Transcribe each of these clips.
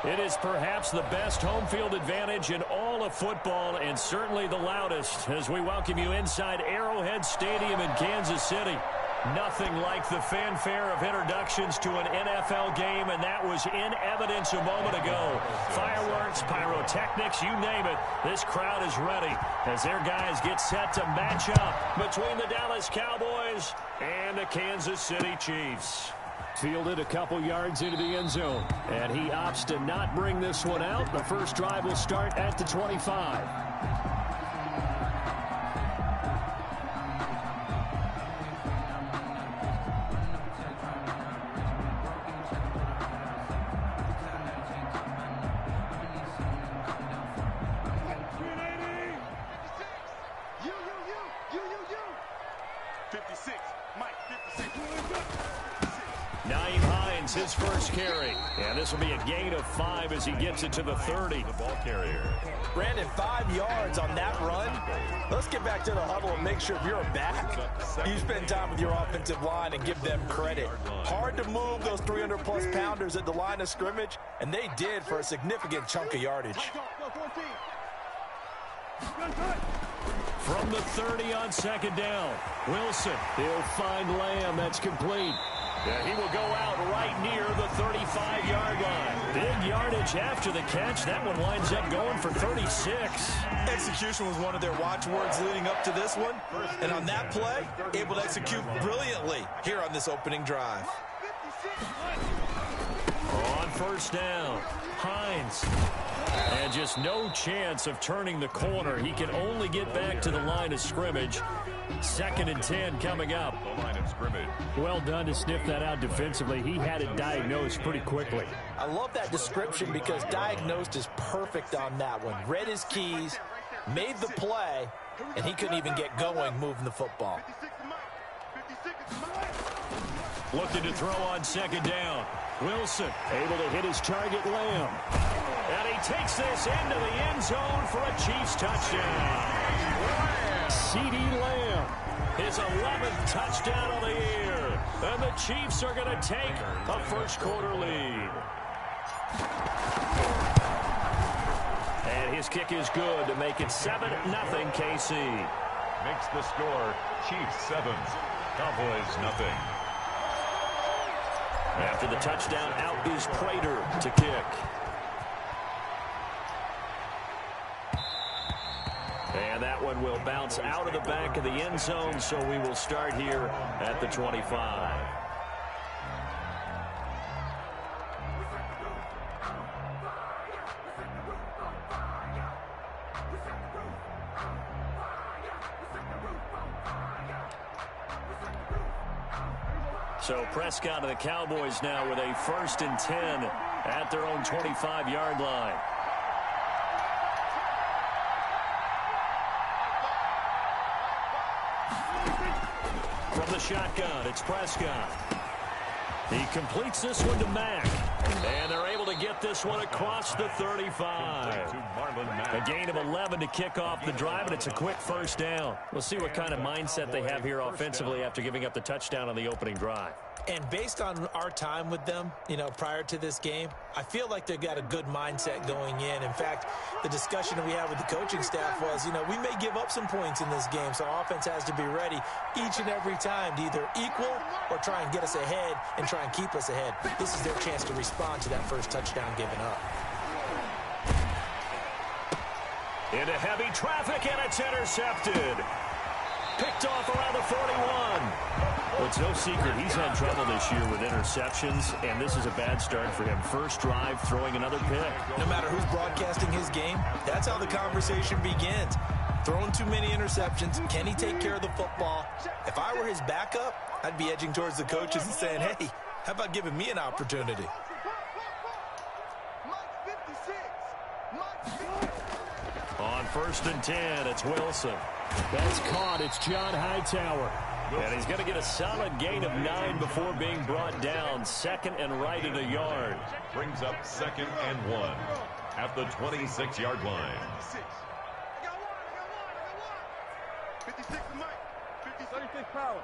It is perhaps the best home field advantage in all of football and certainly the loudest as we welcome you inside Arrowhead Stadium in Kansas City. Nothing like the fanfare of introductions to an NFL game, and that was in evidence a moment ago. Fireworks, pyrotechnics, you name it. This crowd is ready as their guys get set to match up between the Dallas Cowboys and the Kansas City Chiefs. Fielded a couple yards into the end zone, and he opts to not bring this one out. The first drive will start at the 25. His first carry, and this will be a gain of 5 as he gets it to the 30. The ball carrier. Brandon, 5 yards on that run. Let's get back to the huddle and make sure if you're a back, you spend time with your offensive line and give them credit. Hard to move those 300-plus pounders at the line of scrimmage, and they did for a significant chunk of yardage. From the 30 on second down, Wilson. He'll find Lamb. That's complete. Yeah, he will go out right near the 35-yard line. Big yardage after the catch. That one winds up going for 36. Execution was one of their watchwords leading up to this one. And on that play, able to execute brilliantly here on this opening drive. On first down, Hines. And just no chance of turning the corner. He can only get back to the line of scrimmage. 2nd and 10 coming up. The line of scrimmage. Well done to sniff that out defensively. He had it diagnosed pretty quickly. I love that description because diagnosed is perfect on that one. Read his keys, made the play, and he couldn't even get going moving the football. Looking to throw on second down. Wilson able to hit his target, Lamb. And he takes this into the end zone for a Chiefs touchdown. C.D. Lamb, his 11th touchdown of the year. And the Chiefs are going to take a first-quarter lead. And his kick is good to make it 7-0 KC. Makes the score Chiefs 7, Cowboys 0. After the touchdown, out is Prater to kick. And that one will bounce out of the back of the end zone, so we will start here at the 25. So Prescott and the Cowboys now with a 1st and 10 at their own 25-yard line. From the shotgun, it's Prescott. He completes this one to Mack. And they're able to get this one across the 35. A gain of 11 to kick off the drive, and it's a quick first down. We'll see what kind of mindset they have here offensively after giving up the touchdown on the opening drive. And based on our time with them, prior to this game, I feel like they've got a good mindset going in. In fact, the discussion that we had with the coaching staff was, we may give up some points in this game, so offense has to be ready each and every time to either equal or try and get us ahead and try and keep us ahead. This is their chance to respond to that first touchdown given up. Into heavy traffic, and it's intercepted. Picked off around the 41. Well, it's no secret he's had trouble this year with interceptions, and this is a bad start for him. First drive, throwing another pick. No matter who's broadcasting his game, that's how the conversation begins. Throwing too many interceptions, can he take care of the football? If I were his backup, I'd be edging towards the coaches and saying, hey, how about giving me an opportunity? On 1st and 10, it's Wilson. That's caught. It's John Hightower. And he's going to get a solid gain of 9 before being brought down. 2nd and right at a yard. Brings up 2nd and 1 at the 26-yard line. 56 Mike. 36 power.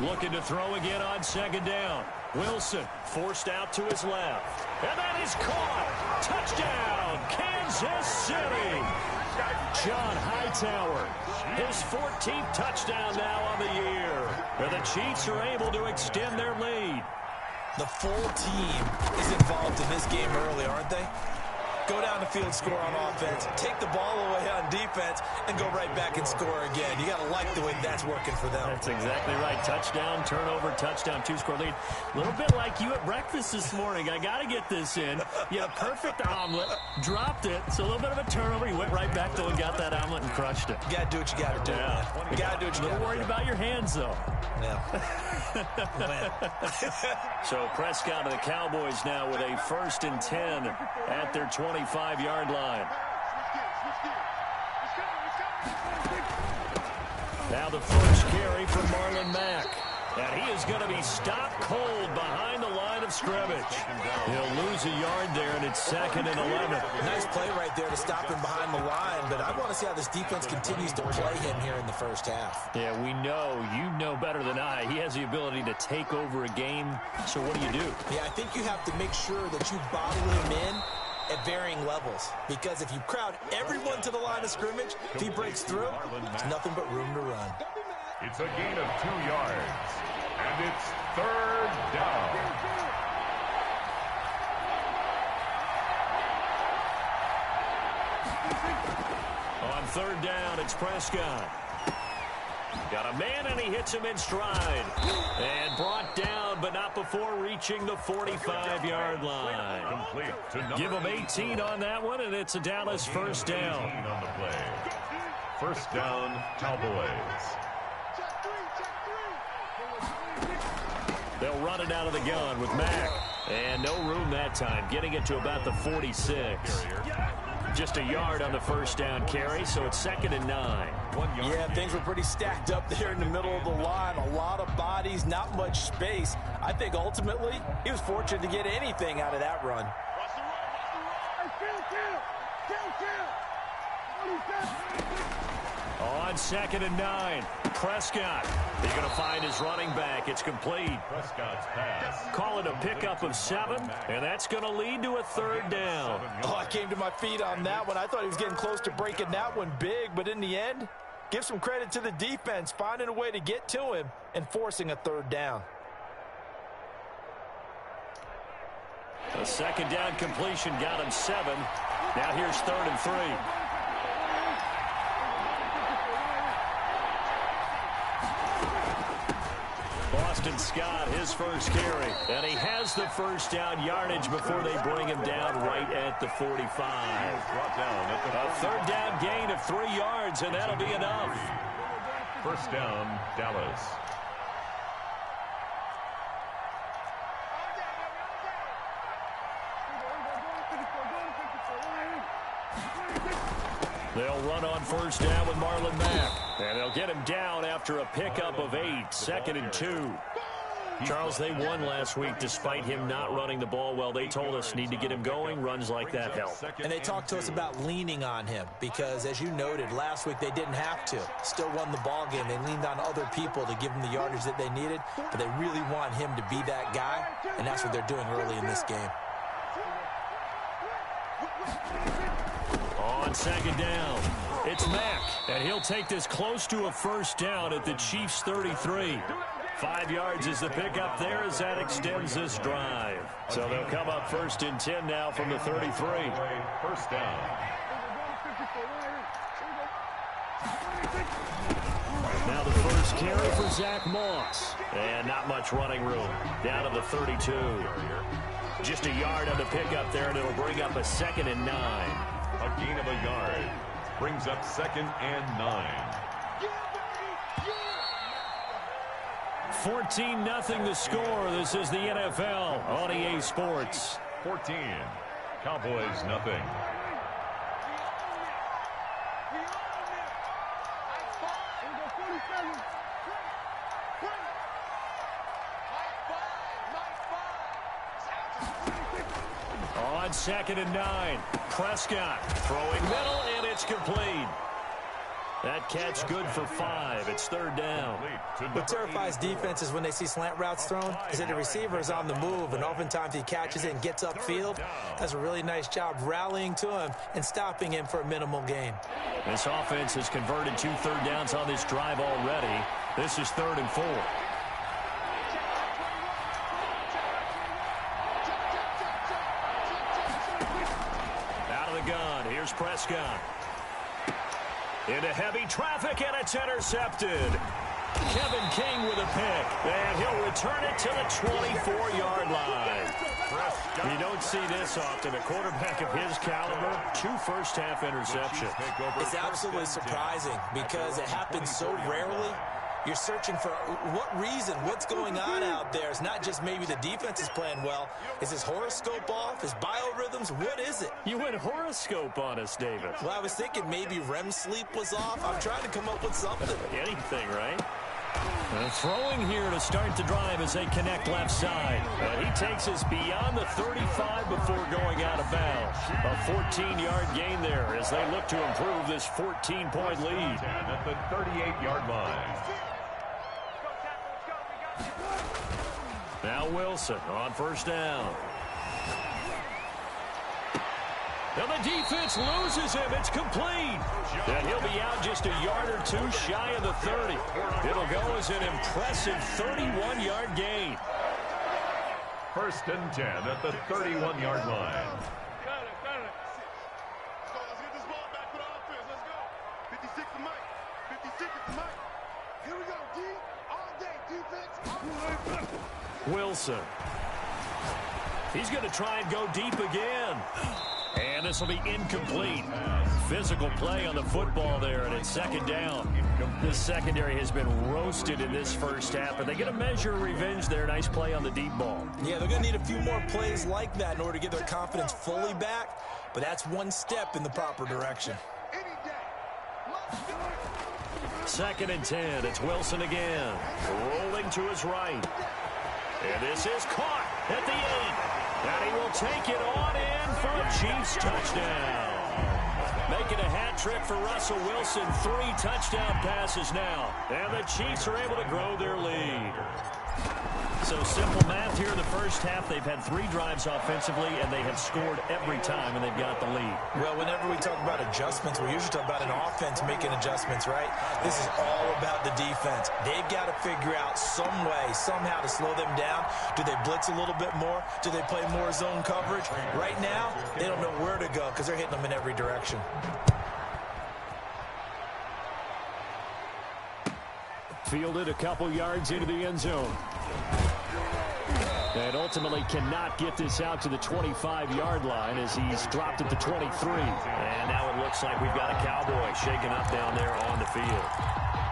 Looking to throw again on second down. Wilson forced out to his left. And that is caught. Touchdown, Kansas City. John Hightower, his 14th touchdown now on the year. And the Chiefs are able to extend their lead. The full team is involved in this game early, aren't they? Go down the field, score on offense, take the ball away on defense, and go right back and score again. You got to like the way that's working for them. That's exactly right. Touchdown, turnover, touchdown, two-score lead. A little bit like you at breakfast this morning. I got to get this in. You had a perfect omelet, dropped it. So a little bit of a turnover. You went right back, though, and got that omelet and crushed it. You got to do what you got to do. Yeah. You got to do what you got to do. A little worried about your hands, though. Yeah. So Prescott and the Cowboys now with a 1st and 10 at their 25-yard line. Now the first carry for Marlon Mack. And he is going to be stopped cold behind the line of scrimmage. He'll lose a yard there, and it's 2nd and 11. Nice play right there to stop him behind the line, but I want to see how this defense continues to play him here in the first half. Yeah, we know. You know better than I. He has the ability to take over a game. So what do? Yeah, I think you have to make sure that you bottle him in at varying levels, because if you crowd everyone to the line of scrimmage, if he breaks through, there's nothing but room to run. It's a gain of 2 yards, and it's 3rd down. On 3rd down, it's Prescott. Got a man, and he hits him in stride. And brought down, but not before reaching the 45-yard line. Give him 18 on that one, and it's a Dallas 1st down. On the play. 1st down, Cowboys. They'll run it out of the gun with Mack. And no room that time, getting it to about the 46. Just a yard on the 1st down carry, so it's 2nd and 9. Yeah, things were pretty stacked up there in the middle of the line. A lot of bodies, not much space. I think ultimately he was fortunate to get anything out of that run. On 2nd and 9, Prescott. He's going to find his running back. It's complete. Prescott's pass. Call it a pickup of 7, and that's going to lead to a 3rd down. Oh, I came to my feet on that one. I thought he was getting close to breaking that one big, but in the end, give some credit to the defense, finding a way to get to him and forcing a 3rd down. A 2nd down completion got him 7. Now here's 3rd and 3. Boston Scott, his first carry. And he has the 1st down yardage before they bring him down right at the 45. A 3rd down gain of 3 yards, and that'll be enough. 1st down, Dallas. They'll run on 1st down with Marlon Mack. And they'll get him down after a pickup of 8, 2nd and 2. Charles, they won last week despite him not running the ball well. They told us need to get him going. Runs like that help. And they talked to us about leaning on him because, as you noted, last week they didn't have to. Still won the ball game. They leaned on other people to give them the yardage that they needed, but they really want him to be that guy, and that's what they're doing early in this game. On 2nd down, it's Mack, and he'll take this close to a 1st down at the Chiefs' 33. 5 yards is the pickup there as that extends this drive. So they'll come up 1st and 10 now from the 33. 1st down. Now the first carry for Zach Moss. And not much running room. Down to the 32. Just a yard on the pickup there, and it'll bring up a 2nd and 9. A gain of a yard. Brings up 2nd and 9. 14-0 the score. This is the NFL on EA Sports. 14. Cowboys nothing. On 2nd and 9, Prescott throwing middle, and it's complete. That catch good for 5. It's third down. What terrifies defenses when they see slant routes thrown is that the receiver is on the move, and oftentimes he catches it and gets upfield. Does a really nice job rallying to him and stopping him for a minimal gain. This offense has converted 2 third downs on this drive already. This is 3rd and 4. Out of the gun, here's Prescott. Into heavy traffic, and it's intercepted. Kevin King with a pick, and he'll return it to the 24-yard line. You don't see this often. A quarterback of his caliber, 2 first-half interceptions. It's absolutely surprising because it happens so rarely. You're searching for what reason, what's going on out there. It's not just maybe the defense is playing well. Is his horoscope off? His biorhythms? What is it? You went horoscope on us, Davis. Well, I was thinking maybe REM sleep was off. I'm trying to come up with something. Anything, right? Throwing here to start the drive as they connect left side. And he takes us beyond the 35 before going out of bounds. A 14-yard gain there as they look to improve this 14-point lead. At the 38-yard line. Now Wilson on first down. And the defense loses him. It's complete. And he'll be out just a yard or 2 shy of the 30. It'll go as an impressive 31-yard gain. 1st and 10 at the 31-yard line. Wilson. He's going to try and go deep again. And this will be incomplete. Physical play on the football there, and it's 2nd down. This secondary has been roasted in this first half, but they get a measure of revenge there. Nice play on the deep ball. Yeah, they're going to need a few more plays like that in order to get their confidence fully back, but that's one step in the proper direction. 2nd and 10. It's Wilson again. Rolling to his right. And this is caught at the 8. And he will take it on in for a Chiefs touchdown. Making a hat trick for Russell Wilson. 3 touchdown passes now. And the Chiefs are able to grow their lead. So simple math here in the first half. They've had 3 drives offensively, and they have scored every time, and they've got the lead. Well, whenever we talk about adjustments, we usually talk about an offense making adjustments, right? This is all about the defense. They've got to figure out some way, somehow to slow them down. Do they blitz a little bit more? Do they play more zone coverage? Right now, they don't know where to go because they're hitting them in every direction. Fielded a couple yards into the end zone. And ultimately cannot get this out to the 25-yard line as he's dropped at the 23. And now it looks like we've got a Cowboy shaken up down there on the field.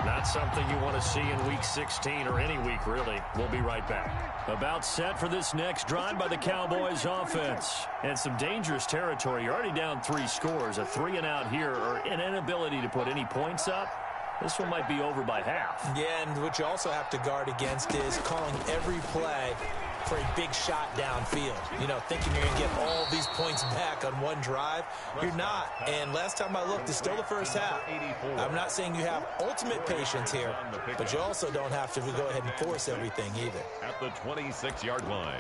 Not something you want to see in Week 16 or any week, really. We'll be right back. About set for this next drive by the Cowboys offense. And some dangerous territory. You're already down 3 scores. A 3-and-out here or an inability to put any points up. This one might be over by half. Yeah, and what you also have to guard against is calling every play for a big shot downfield. You know, thinking you're going to get all these points back on one drive. You're not. And last time I looked, it's still the first half. I'm not saying you have ultimate patience here, but you also don't have to go ahead and force everything either. At the 26-yard line.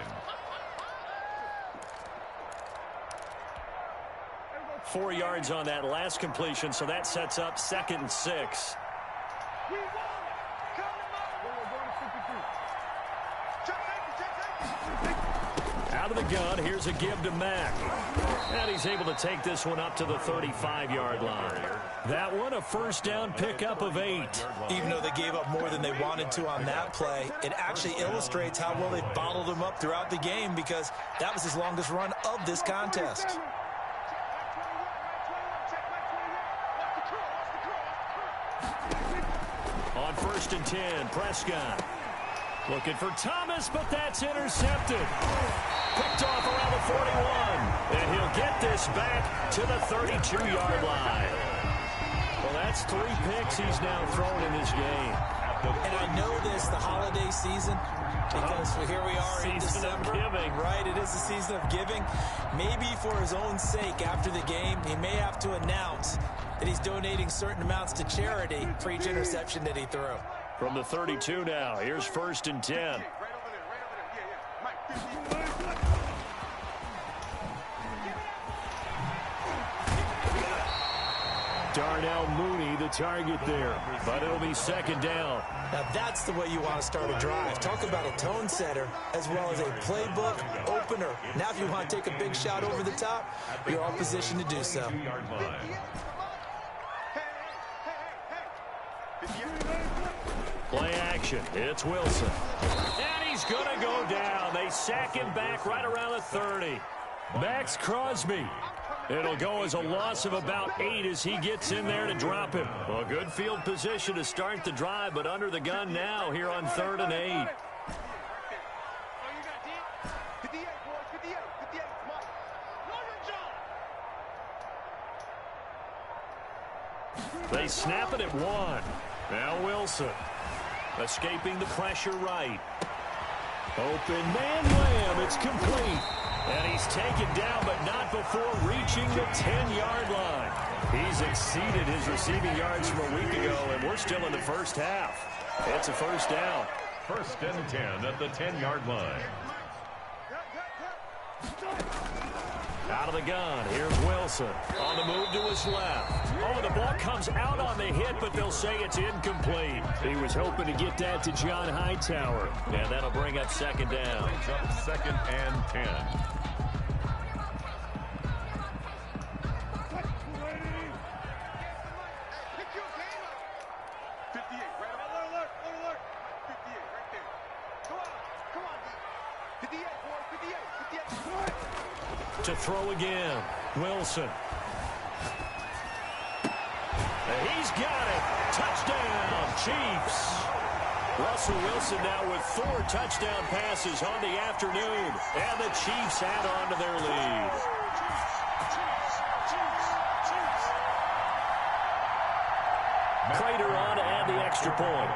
4 yards on that last completion, so that sets up 2nd and 6. Out of the gun, here's a give to Mack. And he's able to take this one up to the 35-yard line. That one, a first down pickup of 8. Even though they gave up more than they wanted to on that play, it actually illustrates how well they bottled him up throughout the game because that was his longest run of this contest. On 1st and 10, Prescott. Looking for Thomas, but that's intercepted. Picked off around the 41. And he'll get this back to the 32-yard line. Well, that's 3 picks he's now thrown in this game. And I know this, the holiday season, because here we are in December. Right, it is the season of giving. Maybe for his own sake, after the game, he may have to announce that he's donating certain amounts to charity for each interception that he threw. From the 32 now, here's 1st and 10. Darnell Mooney, the target there, but it'll be 2nd down. Now that's the way you want to start a drive. Talk about a tone setter as well as a playbook opener. Now if you want to take a big shot over the top, you're all positioned to do so. Play action. It's Wilson. And he's going to go down. They sack him back right around the 30. Max Crosby. It'll go as a loss of about 8 as he gets in there to drop him. Well, good field position to start the drive, but under the gun now here on 3rd and 8. They snap it at 1. Now Wilson. Escaping the pressure right. Open man wham. It's complete. And he's taken down, but not before reaching the 10-yard line. He's exceeded his receiving yards from a week ago, and we're still in the first half. It's a 1st down. 1st and 10 at the 10-yard line. Out of the gun, here's Wilson. On the move to his left. Oh, the ball comes out on the hit, but they'll say it's incomplete. He was hoping to get that to John Hightower. And that'll bring up 2nd down. Brings up 2nd and 10. To throw again, Wilson. He's got it. Touchdown, Chiefs. Russell Wilson now with 4 touchdown passes on the afternoon, and the Chiefs add on to their lead. Prater on to add the extra point.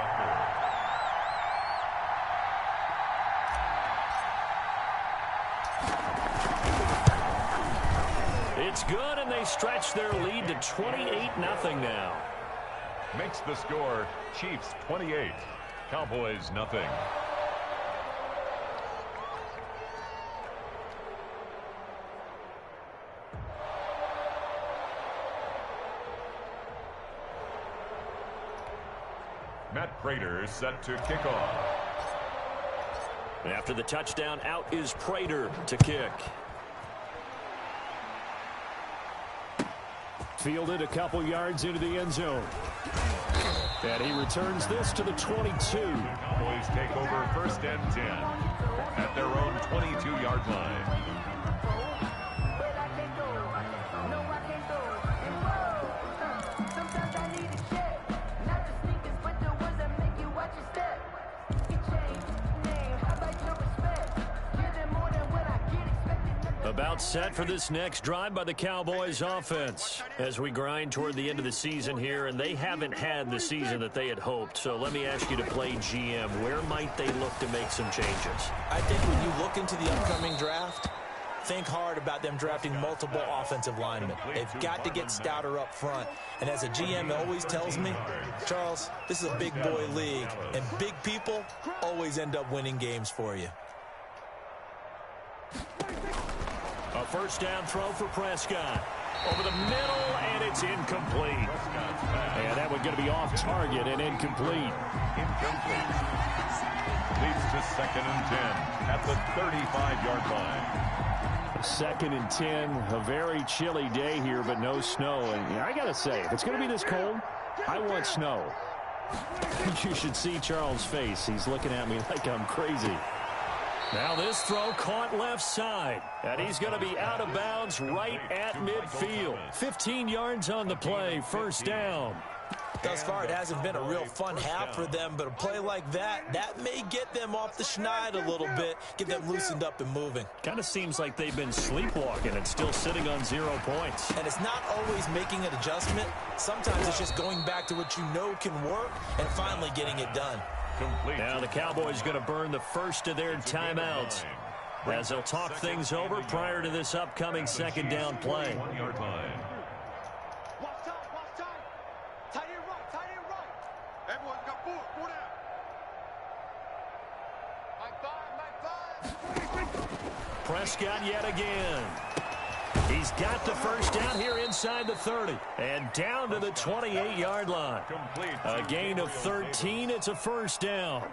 It's good, and they stretch their lead to 28-0 now. Makes the score Chiefs 28, Cowboys nothing. Matt Prater set to kick off. After the touchdown, out is Prater to kick. Fielded a couple yards into the end zone. And he returns this to the 22. Cowboys take over 1st and 10 at their own 22-yard line. About set for this next drive by the Cowboys offense as we grind toward the end of the season here, and they haven't had the season that they had hoped. So let me ask you to play GM. Where might they look to make some changes? I think when you look into the upcoming draft, think hard about them drafting multiple offensive linemen. They've got to get stouter up front. And as a GM always tells me, Charles, this is a big boy league, and big people always end up winning games for you. A 1st down throw for Prescott. Over the middle, and it's incomplete. And that one going to be off target and incomplete. Incomplete. Leads to 2nd and 10 at the 35-yard line. 2nd and 10, a very chilly day here, but no snow. And I got to say, if it's going to be this cold, I want snow. You should see Charles' face. He's looking at me like I'm crazy. Now this throw caught left side, and he's going to be out of bounds right at midfield. 15 yards on the play, 1st down. Thus far, it hasn't been a real fun half for them, but a play like that may get them off the schneid a little bit, get them loosened up and moving. Kind of seems like they've been sleepwalking and still sitting on 0 points. And it's not always making an adjustment. Sometimes it's just going back to what you know can work and finally getting it done. Now the Cowboys going to burn the first of their timeouts as they'll talk things over prior to this upcoming second down play. Prescott yet again. He's got the first down here inside the 30 and down to the 28-yard line. A gain of 13. It's a first down.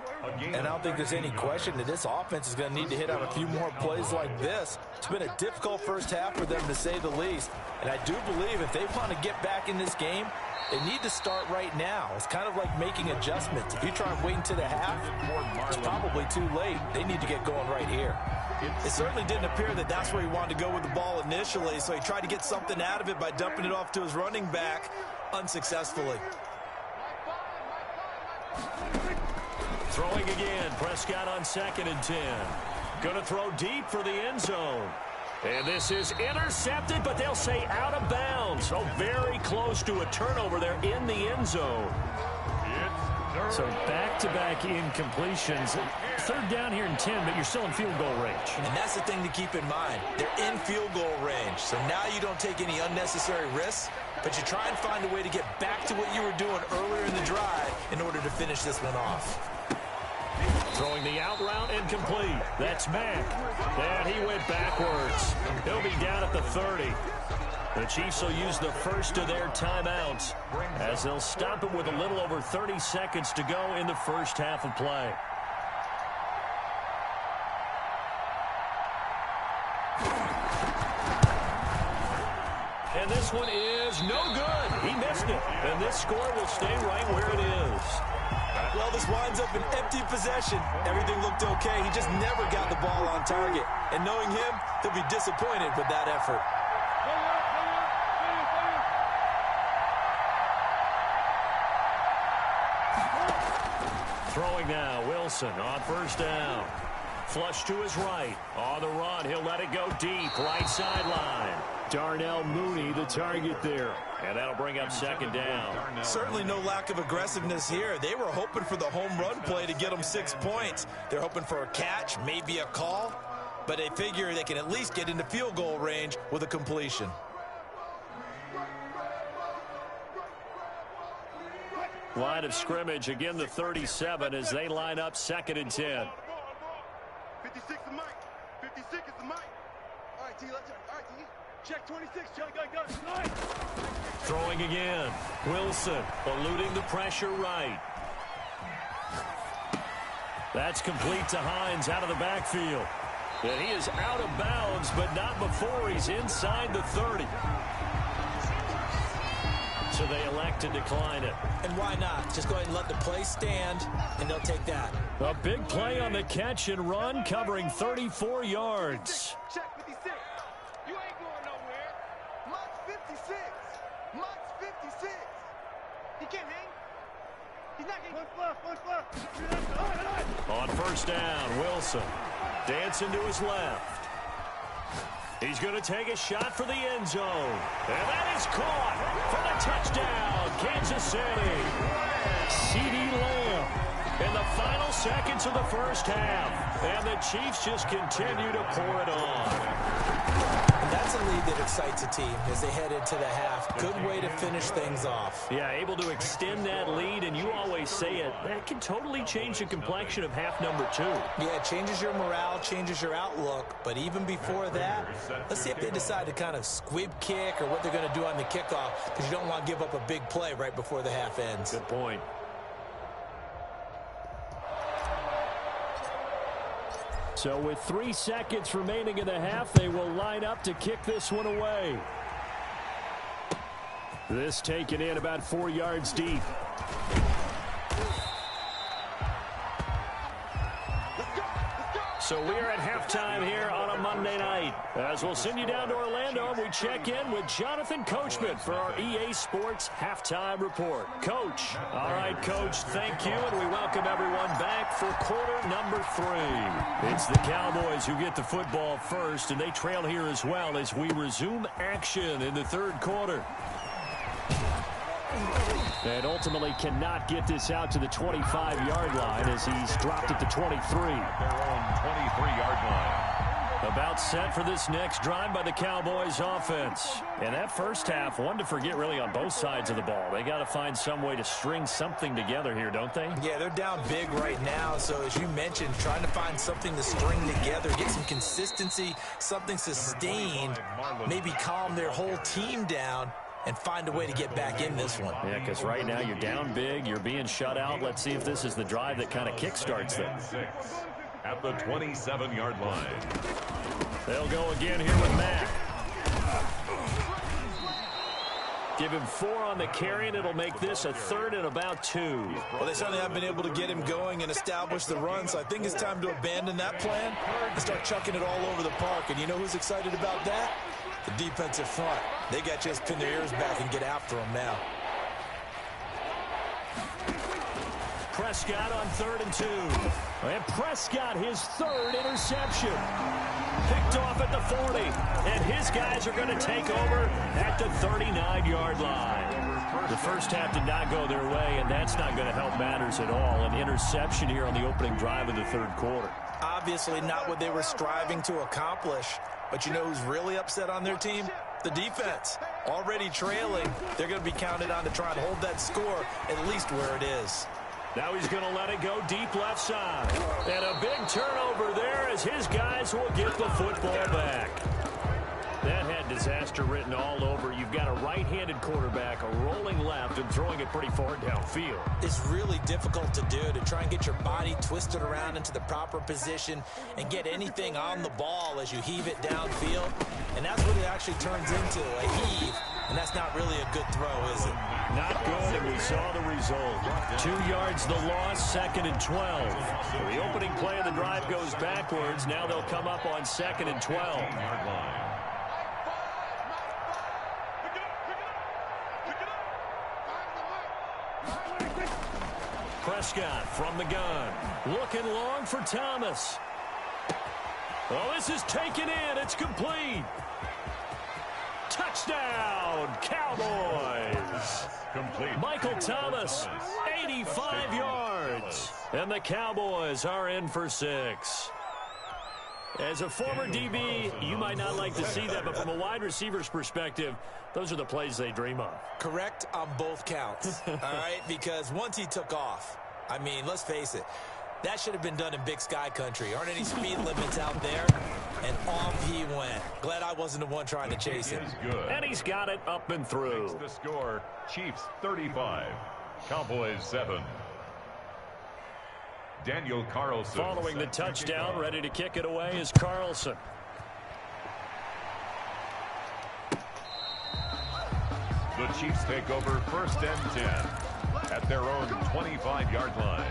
And I don't think there's any question that this offense is going to need to hit on a few more plays like this. It's been a difficult first half for them, to say the least. And I do believe if they want to get back in this game, they need to start right now. It's kind of like making adjustments. If you try and wait until the half, it's probably too late. They need to get going right here. It certainly didn't appear that that's where he wanted to go with the ball initially, so he tried to get something out of it by dumping it off to his running back unsuccessfully. Throwing again, Prescott on 2nd and 10. Going to throw deep for the end zone. And this is intercepted, but they'll say out of bounds. Oh, very close to a turnover there in the end zone. So back-to-back incompletions. 3rd down here and 10, but you're still in field goal range. And that's the thing to keep in mind. They're in field goal range. So now you don't take any unnecessary risks, but you try and find a way to get back to what you were doing earlier in the drive in order to finish this one off. Throwing the out route and complete. That's Mack. And he went backwards. He'll be down at the 30. The Chiefs will use the first of their timeouts as they'll stop it with a little over 30 seconds to go in the first half of play. And this one is no good. He missed it. And this score will stay right where it is. Well, this winds up an empty possession. Everything looked okay. He just never got the ball on target. And knowing him, he'll be disappointed with that effort. Throwing now, Wilson on first down. Flush to his right. On the run, he'll let it go deep. Right sideline. Darnell Mooney, the target there. And that'll bring up 2nd down. Certainly no lack of aggressiveness here. They were hoping for the home run play to get them 6 points. They're hoping for a catch, maybe a call. But they figure they can at least get into field goal range with a completion. Line of scrimmage, again the 37 as they line up 2nd and 10. 56 is Mike. 56 is the Mike. All right, T, let's go. All right, T. Check 26. Check, go. Nice. Throwing again. Wilson eluding the pressure right. That's complete to Hines out of the backfield. And he is out of bounds, but not before he's inside the 30. So they elect to decline it. And why not? Just go ahead and let the play stand, and they'll take that. A big play on the catch and run, covering 34 yards. Check 56. You ain't going nowhere. Mutt's 56. Mutt's 56. He can't hang. He's not getting... One left. On first down, Wilson dancing to his left. He's going to take a shot for the end zone. And that is caught for the touchdown, Kansas City. CeeDee Lamb in the final seconds of the first half. And the Chiefs just continue to pour it on. And that's a lead that excites a team as they head into the half. Good way to finish things off. Yeah, able to extend that lead, and you always say it, that can totally change the complexion of half number 2. Yeah, it changes your morale, changes your outlook. But even before that, let's see if they decide to kind of squib kick or what they're going to do on the kickoff, because you don't want to give up a big play right before the half ends. Good point. So with 3 seconds remaining in the half, they will line up to kick this one away. This taken in about 4 yards deep. So we are at halftime here on a Monday night. As we'll send you down to Orlando, we check in with Jonathan Coachman for our EA Sports Halftime Report. Coach. All right, Coach, thank you, and we welcome everyone back for quarter number 3. It's the Cowboys who get the football first, and they trail here as well as we resume action in the third quarter. And ultimately cannot get this out to the 25-yard line as he's dropped at the 23. Their own 23-yard line. About set for this next drive by the Cowboys offense. And that first half, one to forget really on both sides of the ball. They got to find some way to string something together here, don't they? Yeah, they're down big right now. So as you mentioned, trying to find something to string together, get some consistency, something sustained, maybe calm their whole team down and find a way to get back in this one. Yeah, because right now you're down big, you're being shut out. Let's see if this is the drive that kind of kickstarts them. At the 27-yard line. They'll go again here with Mack. Give him 4 on the carry, and it'll make this a third and about 2. Well, they certainly have been able to get him going and establish the run, so I think it's time to abandon that plan and start chucking it all over the park. And you know who's excited about that? The defensive front. They got to just pin their ears back and get after him now. Prescott on 3rd and 2. And Prescott, his 3rd interception. Picked off at the 40. And his guys are going to take over at the 39-yard line. The first half did not go their way, and that's not going to help matters at all. An interception here on the opening drive of the third quarter. Obviously not what they were striving to accomplish. But you know who's really upset on their team? The defense. Already trailing. They're going to be counted on to try and hold that score at least where it is. Now he's going to let it go deep left side. And a big turnover there as his guys will get the football back. That had disaster written all over. You've got a right-handed quarterback, a rolling left, and throwing it pretty far downfield. It's really difficult to do, to try and get your body twisted around into the proper position and get anything on the ball as you heave it downfield. And that's what it actually turns into, a heave. And that's not really a good throw, is it? Not good, and we saw the result. 2 yards the loss, 2nd and 12. The opening play of the drive goes backwards. Now they'll come up on 2nd and 12. Prescott from the gun. Looking long for Thomas. Oh, this is taken in. It's complete. Touchdown, Cowboys. Complete. Michael Thomas, 85 yards. And the Cowboys are in for 6. As a former DB, you might not like to see that, but from a wide receiver's perspective, those are the plays they dream of. Correct on both counts, all right? Because once he took off, I mean, let's face it, that should have been done in Big Sky country. Aren't any speed limits out there? And off he went. Glad I wasn't the one trying to chase him. And he's got it up and through. The score, Chiefs 35, Cowboys 7. Daniel Carlson. Following the touchdown, ready to kick it away is Carlson. The Chiefs take over 1st and 10 at their own 25-yard line.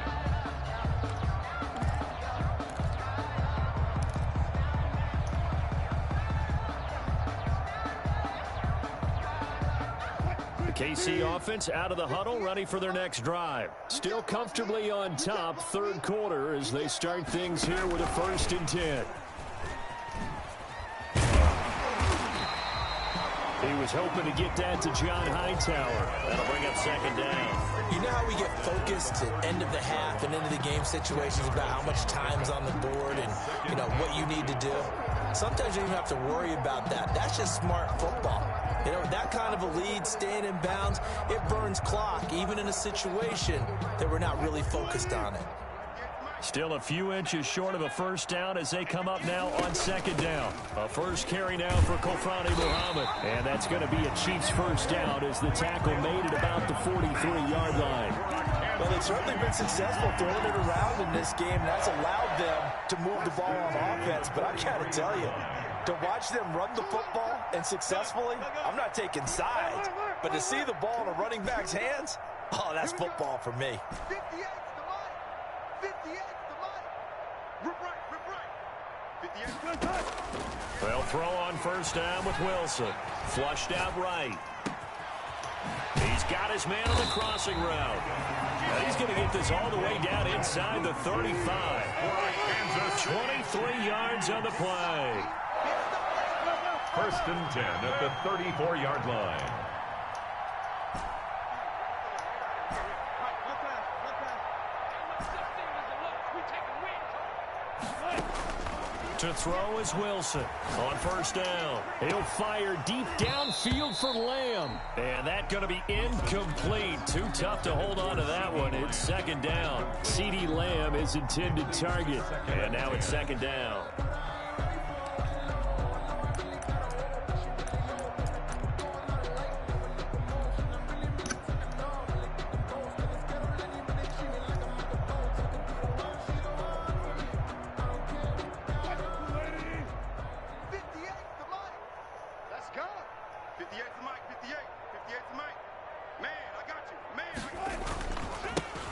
The KC offense out of the huddle, ready for their next drive. Still comfortably on top, third quarter, as they start things here with a 1st and 10. He was hoping to get that to John Hightower. That'll bring up 2nd down. You know how we get focused at end of the half and into the game situations about how much time's on the board and, you know, what you need to do? Sometimes you don't have to worry about that. That's just smart football. You know, that kind of a lead, staying in bounds, it burns clock, even in a situation that we're not really focused on it. Still a few inches short of a 1st down as they come up now on 2nd down. A first carry now for Kofrani Muhammad. And that's going to be a Chiefs 1st down as the tackle made at about the 43-yard line. Well, they've certainly been successful throwing it around in this game. That's allowed them to move the ball on offense. But I got to tell you, to watch them run the football and successfully, I'm not taking sides. But to see the ball in a running back's hands, oh, that's football for me. 58's the money. 58's the money. Rip right, rip right. They'll throw on first down with Wilson. Flushed out right. He's got his man on the crossing route. And he's going to get this all the way down inside the 35. 23 yards on the play. First and 10 at the 34-yard line. To throw is Wilson on first down. He'll fire deep downfield for Lamb. And that's going to be incomplete. Too tough to hold on to that one. It's second down. CeeDee Lamb is intended target. And now it's second down.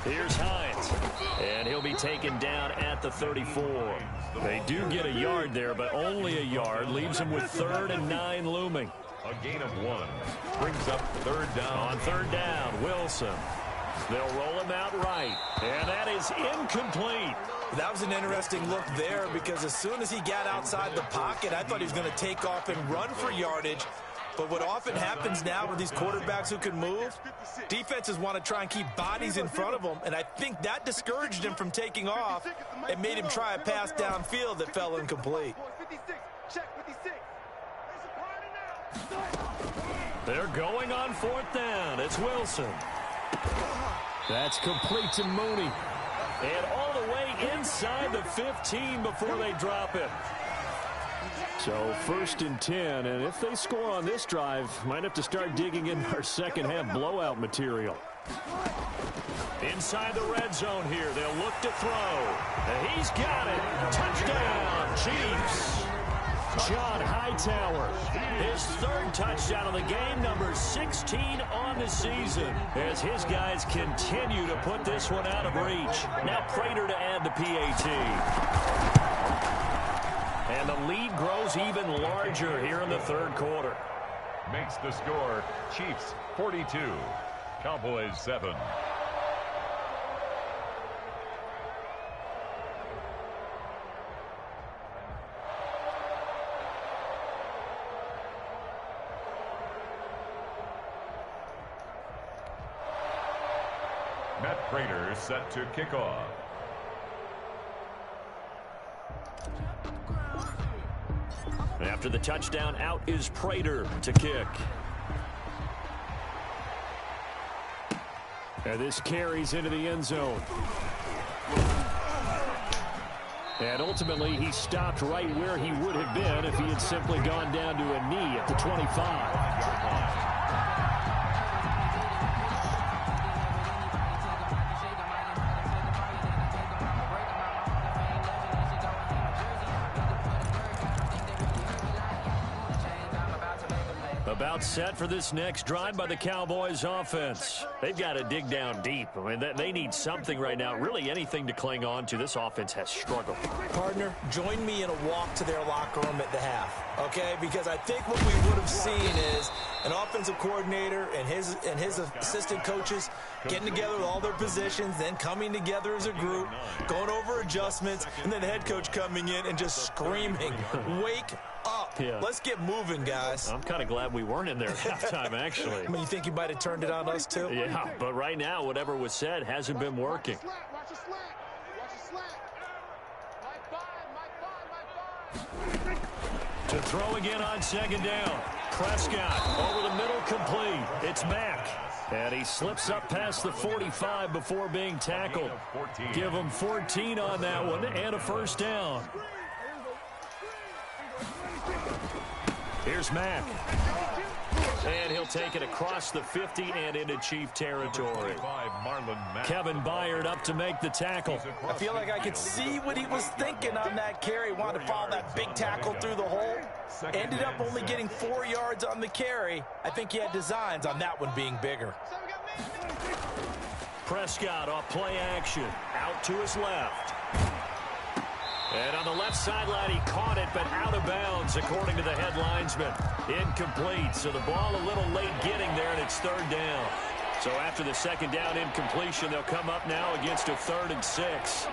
Here's Hines, and he'll be taken down at the 34. They do get a yard there, but only a yard. Leaves him with 3rd and 9 looming. A gain of 1 brings up third down. On third down, Wilson. They'll roll him out right, and that is incomplete. That was an interesting look there because as soon as he got outside the pocket, I thought he was going to take off and run for yardage. But what often happens now with these quarterbacks who can move, defenses want to try and keep bodies in front of them, and I think that discouraged him from taking off and made him try a pass downfield that fell incomplete. They're going on 4th down. It's Wilson. That's complete to Mooney. And all the way inside the 15 before they drop it. So 1st and 10, and if they score on this drive, might have to start digging in our second half blowout material. Inside the red zone here, they'll look to throw. And he's got it. Touchdown, Chiefs. John Hightower, his 3rd touchdown of the game, number 16 on the season, as his guys continue to put this one out of reach. Now Prater to add the PAT. And the lead grows even larger here in the 3rd quarter. Makes the score Chiefs 42, Cowboys 7. Matt Prater set to kick off. After the touchdown, out is Prater to kick. And this carries into the end zone. And ultimately, he stopped right where he would have been if he had simply gone down to a knee at the 25. About set for this next drive by the Cowboys offense. They've got to dig down deep. I mean, they need something right now, really anything to cling on to. This offense has struggled. Partner, join me in a walk to their locker room at the half, okay? Because I think what we would have seen is an offensive coordinator and his assistant coaches getting together with all their positions, then coming together as a group, going over adjustments, and then the head coach coming in and just screaming, wake up. Yeah. Let's get moving, guys. I'm kind of glad we weren't in there at halftime, actually. I mean, you think you might have turned it on us, too? Yeah, but right now, whatever was said hasn't been working. To throw again on second down. Prescott over the middle, complete. It's Mack. And he slips up past the 45 before being tackled. Give him 14 on that one and a first down. Here's Mack. And he'll take it across the 50 and into Chief territory. Kevin Byard up to make the tackle. I feel like I could see what he was thinking on that carry. Wanted to follow that big tackle through the hole. Ended up only getting 4 yards on the carry. I think he had designs on that one being bigger. Prescott off play action. Out to his left. And on the left sideline, he caught it, but out of bounds, according to the headlinesman. Incomplete, so the ball a little late getting there, and it's third down. So after the second down incompletion, they'll come up now against a 3rd and 6.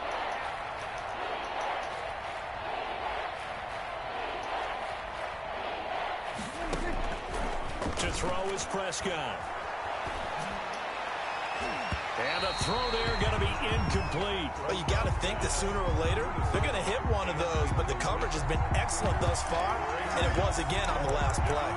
To throw is Prescott. And the throw there going to be incomplete. Well, you got to think that sooner or later they're going to hit one of those, but the coverage has been excellent thus far, and it was again on the last play.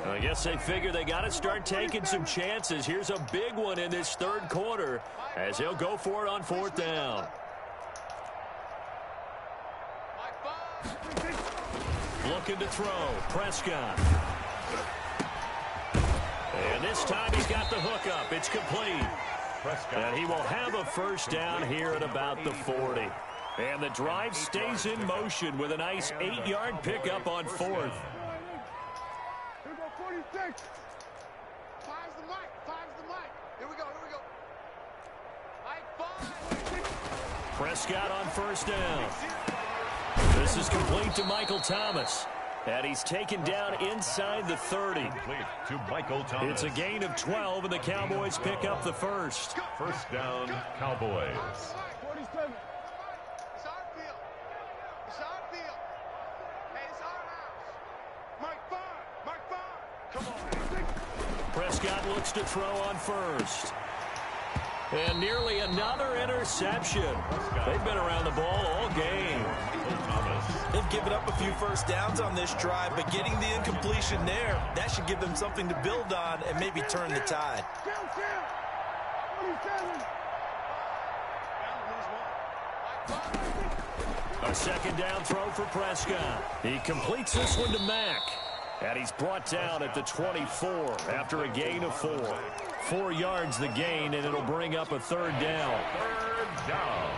I guess they figure they got to start taking some chances. Here's a big one in this third quarter as he'll go for it on 4th down. Looking to throw. Prescott. And this time he's got the hook up. It's complete. And he will have a first down here at about the 40. And the drive stays in motion with a nice 8-yard pickup on 4th. Five's the mic. Here we go. Prescott on first down. This is complete to Michael Thomas. And he's taken down inside the 30. Complete to Michael Thomas. It's a gain of 12, and the Cowboys pick up the first. First down, Cowboys. 47. It's our field. Hey, it's our house. Mike 5. Come on. Prescott looks to throw on first. And nearly another interception. They've been around the ball all game. They've given up a few first downs on this drive, but getting the incompletion there, that should give them something to build on and maybe turn the tide. A second down throw for Prescott. He completes this one to Mack. And he's brought down at the 24 after a gain of 4. 4 yards the gain, and it'll bring up a 3rd down. 3rd down.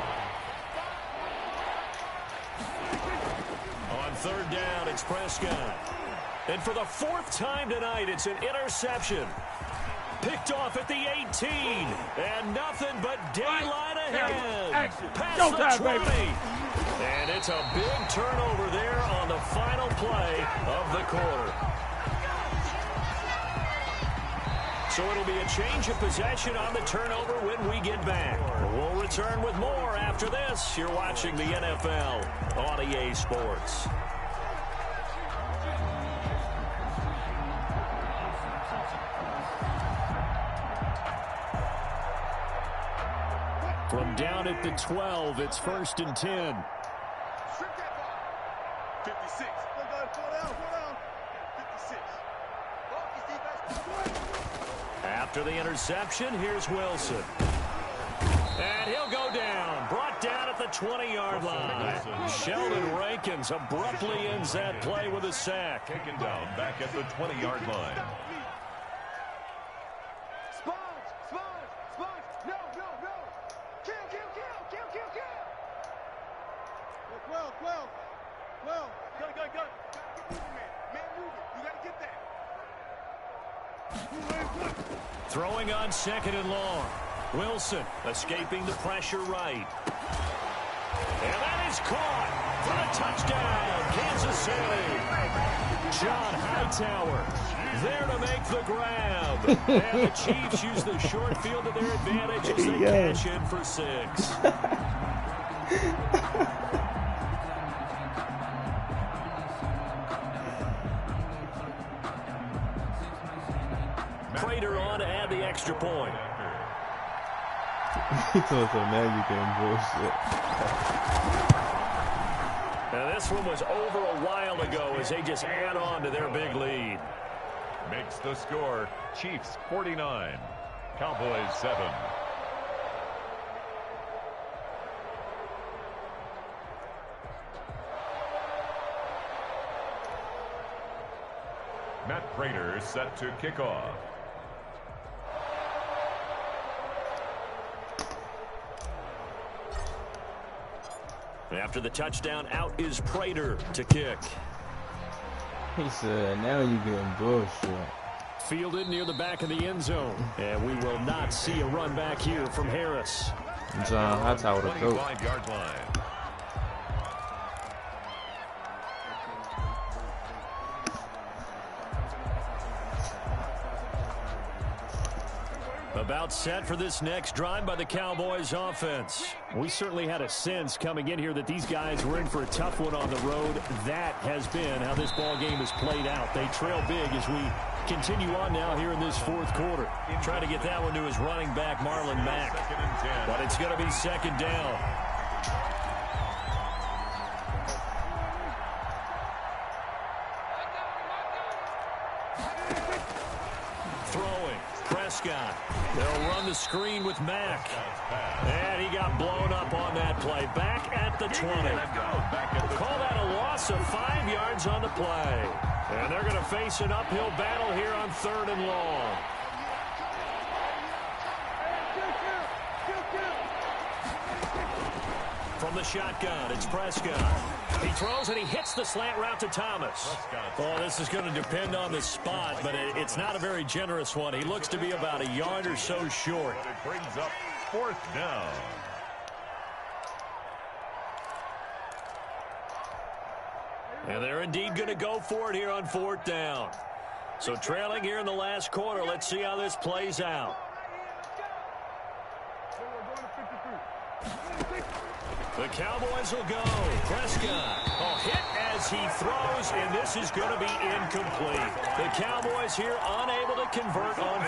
On 3rd down, it's Prescott. And for the 4th time tonight, it's an interception. Picked off at the 18. And nothing but daylight ahead. Past the 20. And it's a big turnover there on the final play of the quarter. So it'll be a change of possession on the turnover when we get back. We'll return with more after this. You're watching the NFL on EA Sports. From down at the 12, it's 1st and 10. 56. Go down. 56. After the interception, here's Wilson. And he'll go down. Brought down at the 20-yard line. Sheldon Rankins abruptly ends that play with a sack. Taken down back at the 20-yard line. Go. Man moving. You got to get that. Throwing on 2nd and long. Wilson escaping the pressure right. And that is caught for a touchdown, Kansas City. John Hightower there to make the grab. And the Chiefs use the short field to their advantage as they cash in for 6. Prater on to add the extra point. He's on some magic and bullshit. Now this one was over a while ago as they just add on to their big lead. Makes the score Chiefs 49, Cowboys 7. Matt Prater set to kick off. After the touchdown, out is Prater to kick. He said, now you getting bullshit. Fielded near the back of the end zone. And we will not see a run back here from Harris. John Hightower to go. 25-yard line. About set for this next drive by the Cowboys offense. We certainly had a sense coming in here that these guys were in for a tough one on the road. That has been how this ball game has played out. They trail big as we continue on now here in this fourth quarter. Trying to get that one to his running back, Marlon Mack. But it's going to be second down. Throwing. Prescott. They'll run the screen with Mack. And he got blown up on that play. Back at the 20. We'll call that a loss of 5 yards on the play. And they're going to face an uphill battle here on 3rd and long. From the shotgun, it's Prescott. He throws and he hits the slant route to Thomas. Oh, this is going to depend on the spot, but it's not a very generous one. He looks to be about a yard or so short. But it brings up 4th down. And they're indeed going to go for it here on 4th down. So trailing here in the last quarter, let's see how this plays out. The Cowboys will go. Prescott. Hit as he throws, and this is going to be incomplete. The Cowboys here unable to convert on